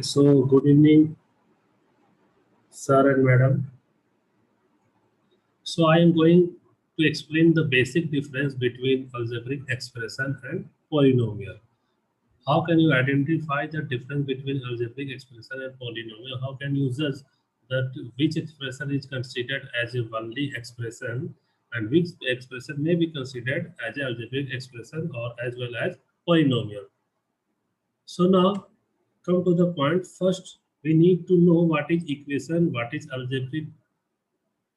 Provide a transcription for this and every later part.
So, good evening, sir and madam. So, I am going to explain the basic difference between algebraic expression and polynomial. How can you identify the difference between algebraic expression and polynomial? How can you judge that which expression is considered as a only expression and which expression may be considered as an algebraic expression or as well as polynomial? So now come to the point. First, we need to know what is equation, what is algebraic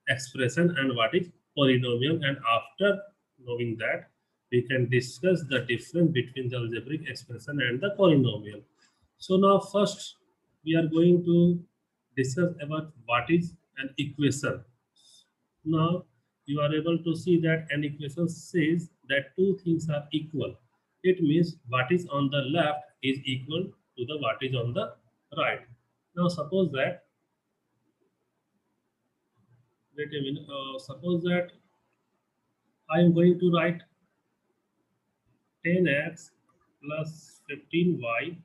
expression, and what is polynomial. And after knowing that, we can discuss the difference between the algebraic expression and the polynomial. So now first, we are going to discuss about what is an equation. Now you are able to see that an equation says that two things are equal. It means what is on the left is equal to the what is on the right. Now suppose that, wait a minute, suppose that I am going to write 10x plus 15y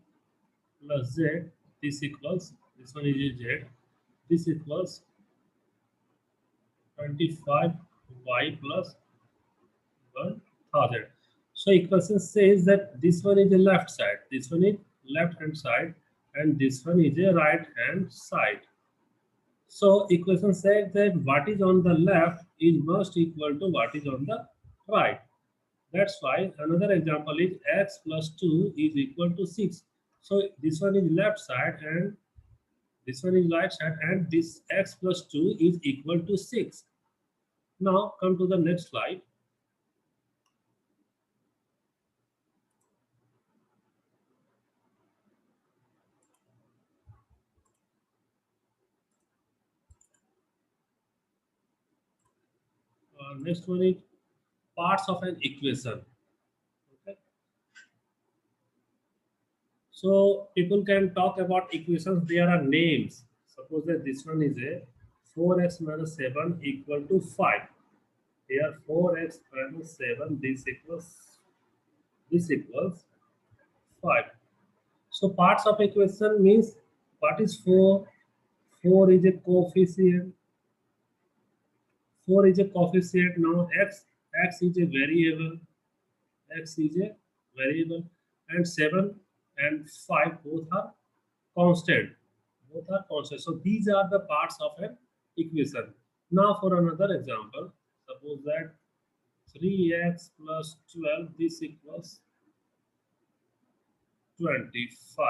plus z. This equals, this one is z, this equals 25y plus 1000. So equation says that this one is the left side, this one is left hand side, and this one is the right hand side. So equation says that what is on the left is must equal to what is on the right. That's why another example is x plus 2 is equal to 6. So this one is left side and this one is right side, and this x plus 2 is equal to 6. Now come to the next slide. Next one is parts of an equation. Okay. So people can talk about equations. There are names. Suppose that this one is a 4x minus 7 equal to 5. Here 4x minus 7, this equals 5. So parts of equation means what is 4? 4 is a coefficient. 4 is a coefficient. Now x is a variable. X is a variable, and 7 and 5 both are constant. Both are constant. So these are the parts of an equation. Now for another example, suppose that 3x plus 12, this equals 25.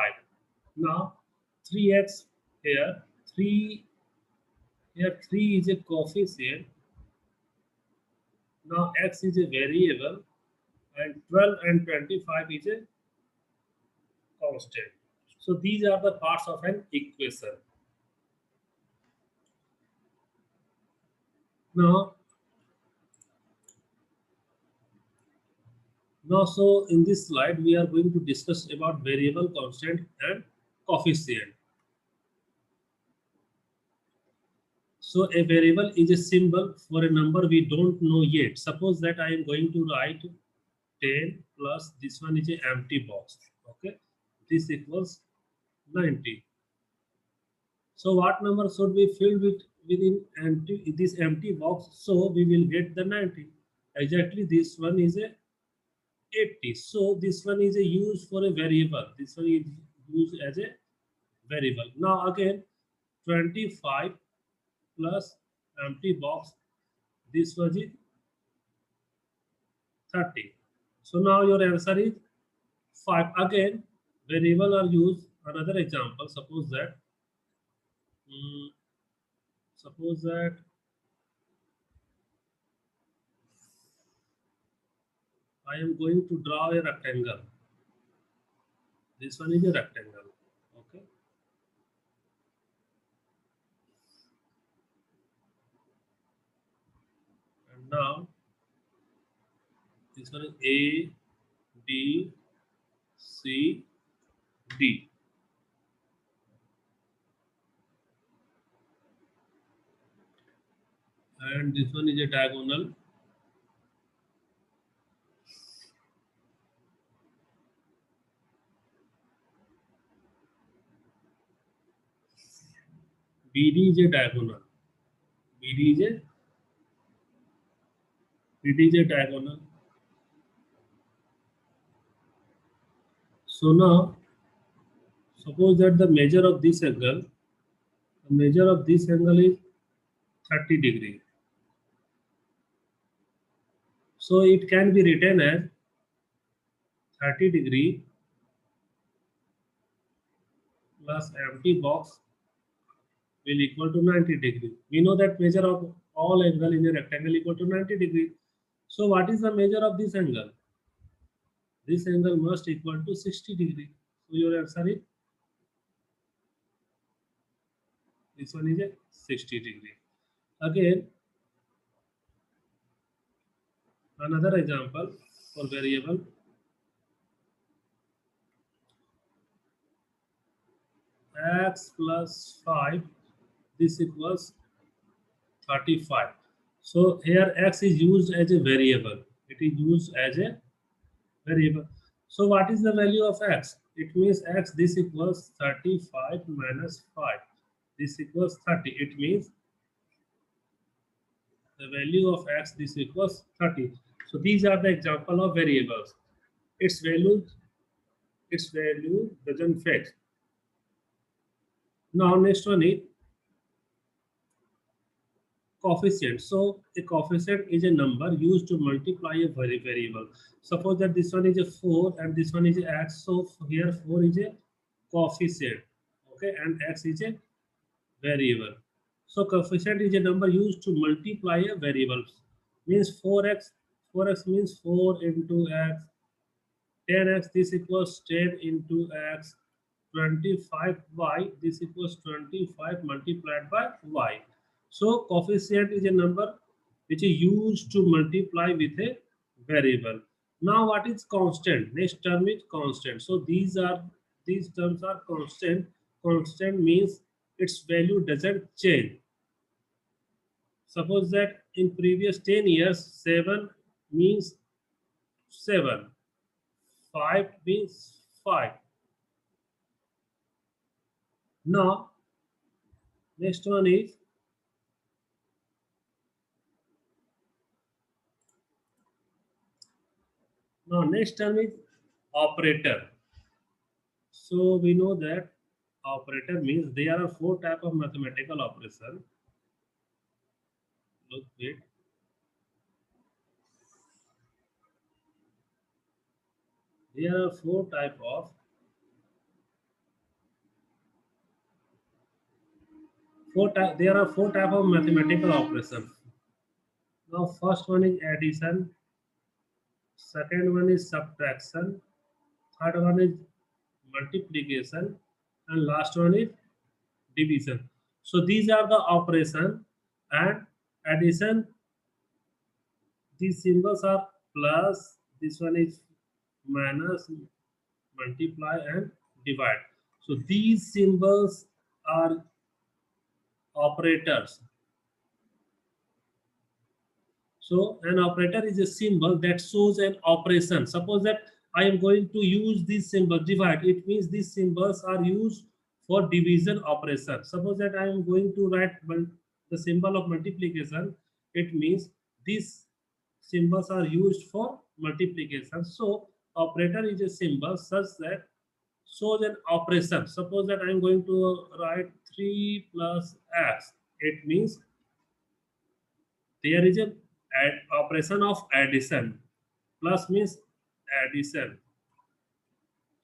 Now 3x, here 3, here 3 is a coefficient. Now x is a variable, and 12 and 25 is a constant. So these are the parts of an equation. Now, so in this slide, we are going to discuss about variable, constant, and coefficient. So a variable is a symbol for a number we don't know yet. Suppose that I am going to write 10 plus this one is an empty box. Okay, this equals 90. So what number should be filled with within this empty box? So we will get the 90. Exactly, this one is a 80. So this one is a use for a variable. This one is used as a variable. Now again, 25 plus empty box. This was it 30. So now your answer is 5. Again, variable are used. Another example. Mm, suppose that I am going to draw a rectangle. This one is a rectangle. Okay. And now this one is A, B, C, D. And this one is a diagonal. BD is a diagonal. BD is a BD is a diagonal. So now suppose that the measure of this angle, the measure of this angle is 30 degree. So it can be written as 30 degree plus empty box will equal to 90 degree. We know that measure of all angle in a rectangle equal to 90 degree. So what is the measure of this angle? This angle must equal to 60 degree. So your answer is, this one is a 60 degree. Again, another example for variable x plus 5, this equals 35. So here x is used as a variable. It is used as a variable. So what is the value of x? It means x, this equals 35 minus 5. This equals 30. It means the value of x, this equals 30. So these are the example of variables. Its value, its value doesn't fix. Now next one is coefficient. So a coefficient is a number used to multiply a variable. Suppose that this one is a 4 and this one is a x. So here 4 is a coefficient. Okay, and x is a variable. So coefficient is a number used to multiply a variable. Means 4x. 4x means 4 into x. 10x, this equals 10 into x. 25y, this equals 25 multiplied by y. So coefficient is a number which is used to multiply with a variable. Now what is constant? Next term is constant. So these terms are constant. Constant means its value doesn't change. Suppose that in previous 10 years 7 means 7, 5 means 5. Now next one is next term is operator. So we know that operator means there are four type of mathematical operation. Look it. There are there are four type of mathematical operation. Now first one is addition, second one is subtraction, third one is multiplication, and last one is division. So these are the operation. And addition, these symbols are plus, this one is minus, multiply and divide. So these symbols are operators. So an operator is a symbol that shows an operation. Suppose that I am going to use this symbol divide. It means these symbols are used for division operation. Suppose that I am going to write the symbol of multiplication. It means these symbols are used for multiplication. So operator is a symbol such that shows an operation. Suppose that I am going to write 3 plus x. It means there is a operation of addition. Plus means addition.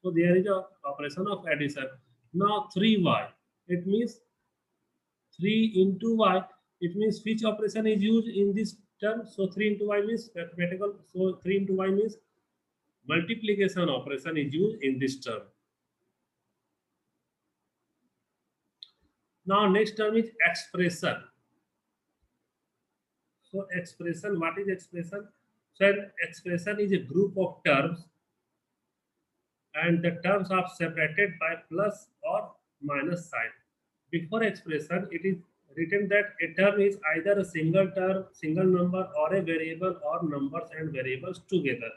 So there is a operation of addition. Now 3y. It means 3 into y. It means which operation is used in this term. So 3 into y means mathematical. So 3 into y means multiplication operation is used in this term. Now next term is expression. So expression, what is expression? So an expression is a group of terms and the terms are separated by plus or minus sign. Before expression, it is written that a term is either a single term, single number, or a variable, or numbers and variables together.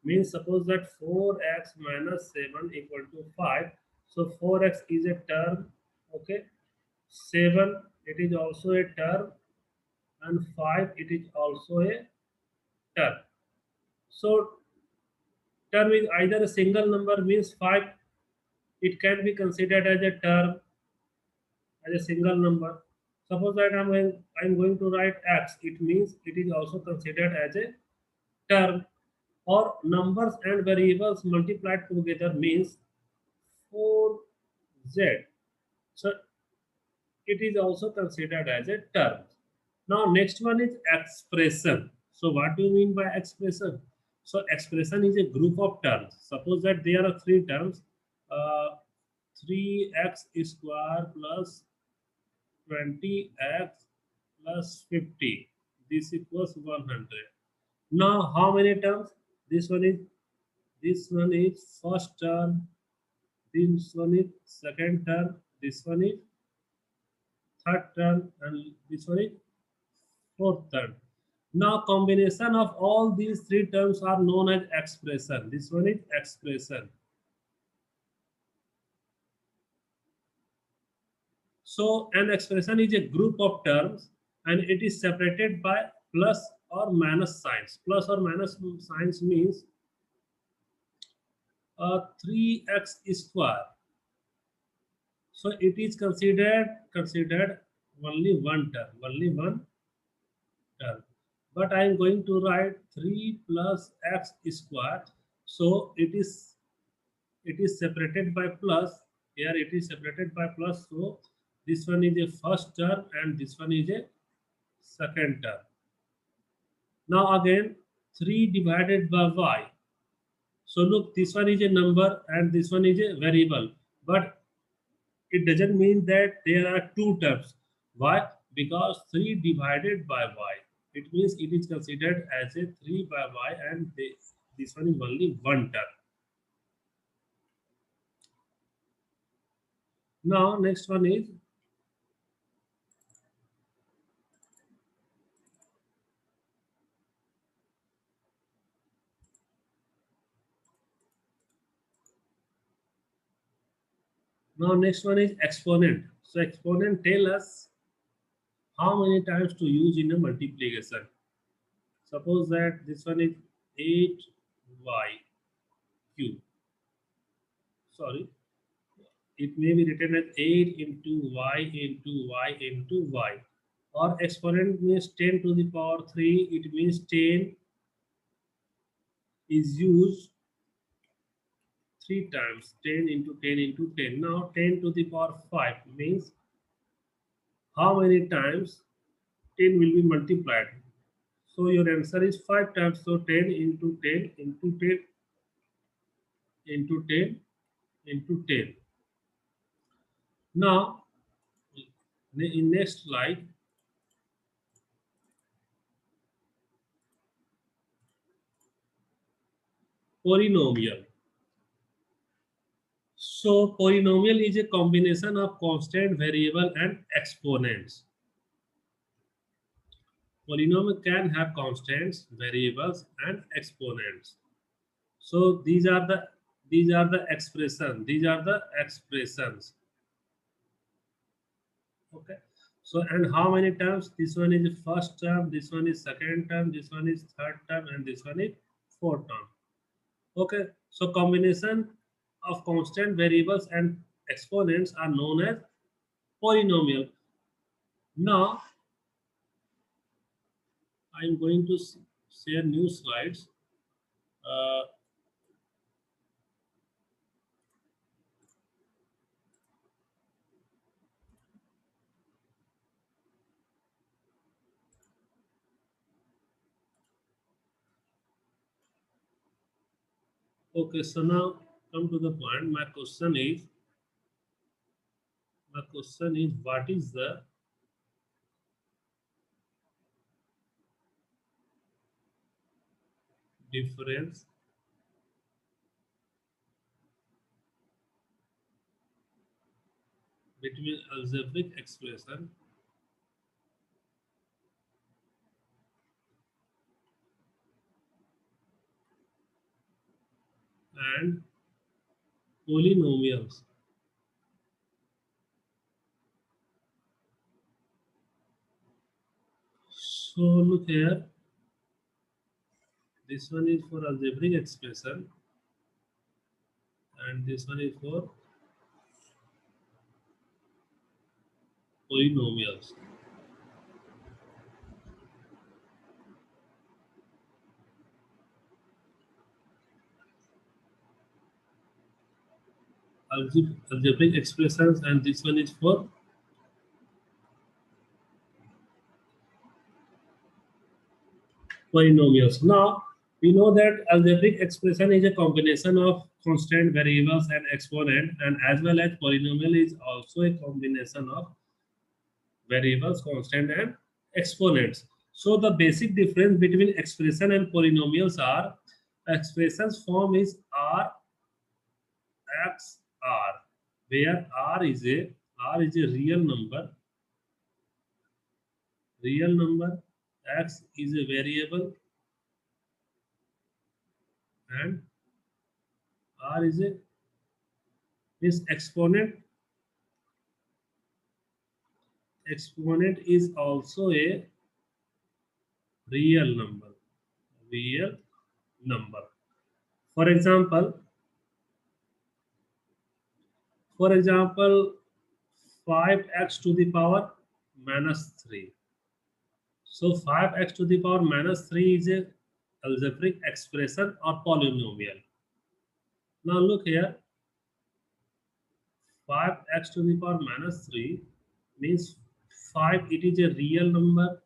Means suppose that 4x minus 7 equal to 5. So 4x is a term, okay? 7 it is also a term, and 5 it is also a term. So term is either a single number, means 5 it can be considered as a term, as a single number. Suppose that I'm going to write x, it means it is also considered as a term. Or numbers and variables multiplied together means 4z. So it is also considered as a term. Now next one is expression. So what do you mean by expression? So expression is a group of terms. Suppose that there are three terms, uh, 3x square plus 20x plus 50. This equals 100. Now how many terms? This one is first term. This one is second term. This one is third term, and this one is fourth term. Now combination of all these three terms are known as expression. This one is expression. So an expression is a group of terms, and it is separated by plus or minus signs. Plus or minus signs means 3x square. So it is considered only one term, only one term. But I am going to write 3 plus x square. So it is separated by plus. Here it is separated by plus. So this one is a first term and this one is a second term. Now again 3 divided by y. So look, this one is a number and this one is a variable. But it doesn't mean that there are two terms. Why? Because 3 divided by y. It means it is considered as a 3 by y, and this one is only one term. Now next one is exponent. So exponent tell us how many times to use in a multiplication. Suppose that this one is 8y cube. Sorry, it may be written as 8 into y into y into y. Or exponent means 10 to the power 3. It means 10 is used 3 times. 10 into 10 into 10. Now 10 to the power 5 means how many times 10 will be multiplied. So your answer is 5 times. So 10 into 10 into 10 into 10 into 10. Now in next slide, polynomial. So polynomial is a combination of constant, variable and exponents. Polynomial can have constants, variables and exponents. So these are the expression. These are the expressions. Okay. So and how many terms? This one is the first term, this one is second term, this one is third term, and this one is fourth term. Okay. So combination of constant, variables and exponents are known as polynomial. Now I am going to share new slides. Uh, okay, so now come to the point. My question is what is the difference between algebraic expression and polynomials? So look here, this one is for algebraic expression and this one is for polynomials. Algebraic expressions, and this one is for polynomials. Now we know that algebraic expression is a combination of constant variables and exponent, and as well as polynomial is also a combination of variables, constant and exponents. So the basic difference between expression and polynomials are expressions form is R X R, where R is a real number, X is a variable, and R is exponent. Exponent is also a real number. Real number. For example, for example, 5x to the power minus 3. So 5x to the power minus 3 is a algebraic expression or polynomial. Now look here, 5x to the power minus 3 means 5, it is a real number,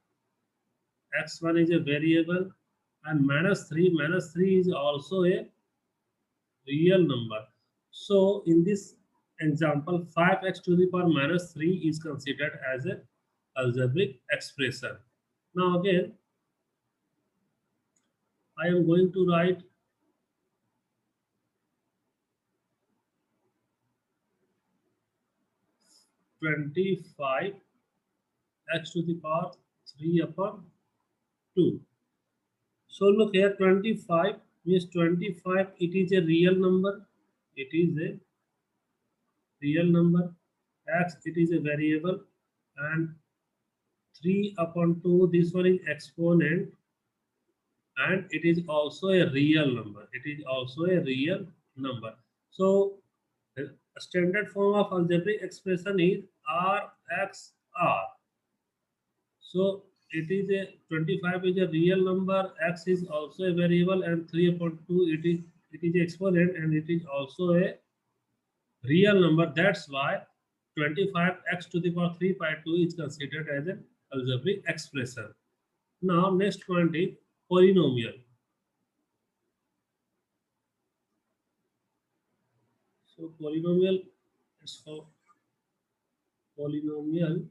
x1 is a variable, and minus 3 is also a real number. So in this example, 5x to the power minus 3 is considered as a algebraic expression. Now again, I am going to write 25 x to the power 3 upon 2. So look here, 25 means 25, it is a real number. It is a real number. X, it is a variable. And 3 upon 2, this one is exponent. And it is also a real number. It is also a real number. So a standard form of algebraic expression is RXR. So it is a 25 is a real number, x is also a variable, and 3 upon 2 it is exponent, and it is also a real number. That's why 25x to the power 3 by 2 is considered as an algebraic expression. Now next point is polynomial. So polynomial is for polynomial.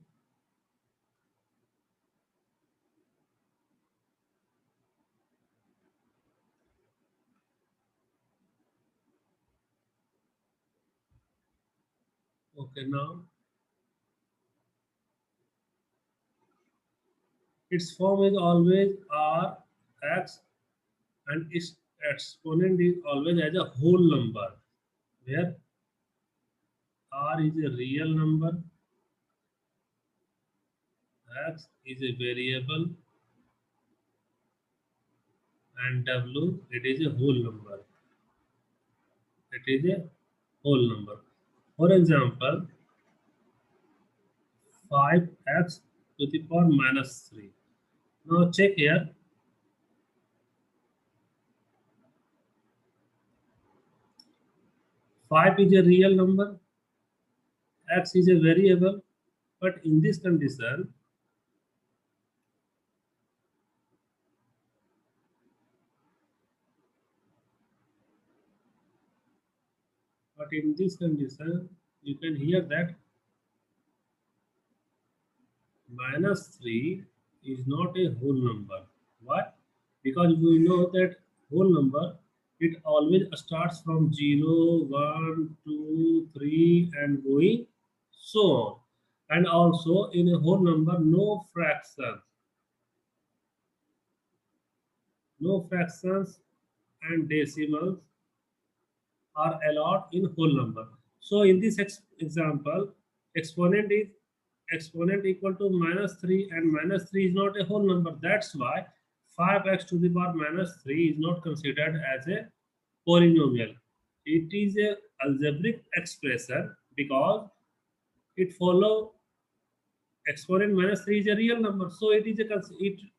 Okay, now its form is always r x, and its exponent is always as a whole number, where r is a real number, x is a variable, and w, it is a whole number. It is a whole number. For example, 5x to the power minus 3. Now check here. 5 is a real number, x is a variable, but in this condition, you can hear that minus 3 is not a whole number. Why? Because we know that whole number, it always starts from 0, 1, 2, 3 and going so on. And also in a whole number, no fractions and decimals are allowed in whole number. So in this example, exponent is exponent equal to -3, and -3 is not a whole number. That's why 5x to the power -3 is not considered as a polynomial. It is a algebraic expression because it follow exponent -3 is a real number, so it is a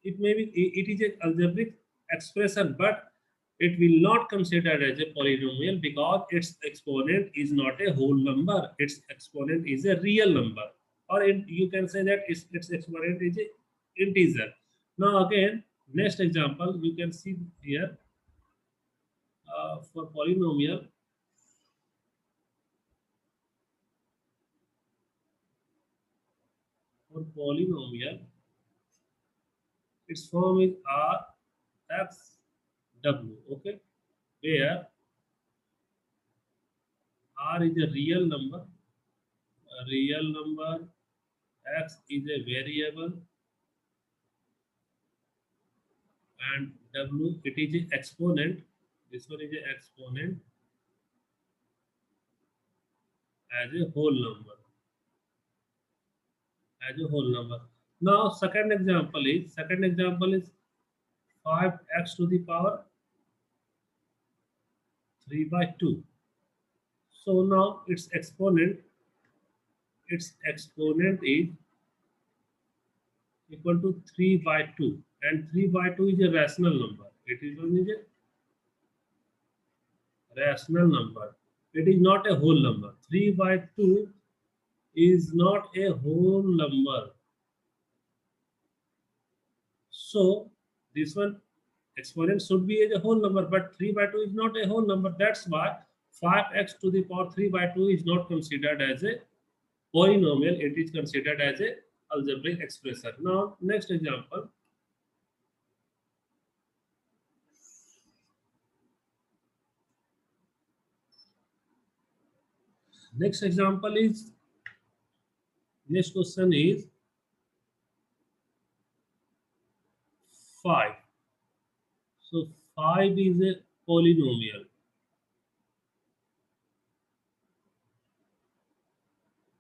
it may be it is a algebraic expression, but it will not considered as a polynomial because its exponent is not a whole number. Its exponent is a real number, or you can say that its exponent is a integer. Now again, next example you can see here, for polynomial. For polynomial, its form is R X W. Okay, where R is a real number, X is a variable, and W it is a exponent. This one is a exponent as a whole number, Now second example is 5x to the power 3 by 2. So now its exponent is equal to 3 by 2, and 3 by 2 is a rational number. It is only a rational number. It is not a whole number. 3 by 2 is not a whole number. So this one exponent should be a whole number, but 3 by 2 is not a whole number. That's why 5x to the power 3 by 2 is not considered as a polynomial. It is considered as a algebraic expression. Now next example. Next example is, next question is 5. So 5 is a polynomial.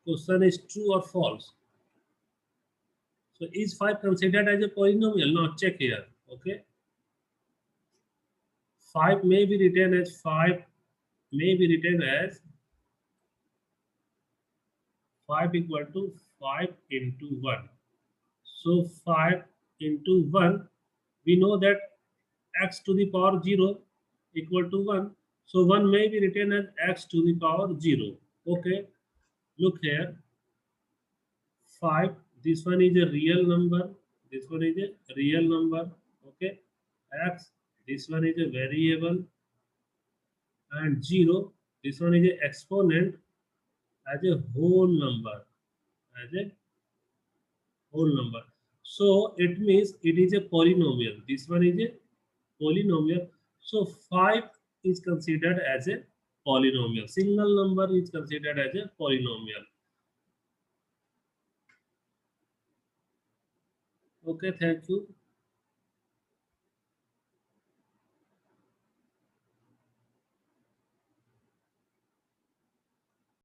Question is true or false. So is 5 considered as a polynomial? Now check here. Okay. 5 may be written as 5 equal to 5 into 1. So 5 into 1, we know that x to the power 0 equal to 1. So 1 may be written as x to the power 0. Okay, look here. 5, this one is a real number. This one is a real number. Okay, x, this one is a variable, and 0, this one is a exponent as a whole number. As a whole number. So it means it is a polynomial. This one is a polynomial. So 5 is considered as a polynomial. Single number is considered as a polynomial. Okay, thank you.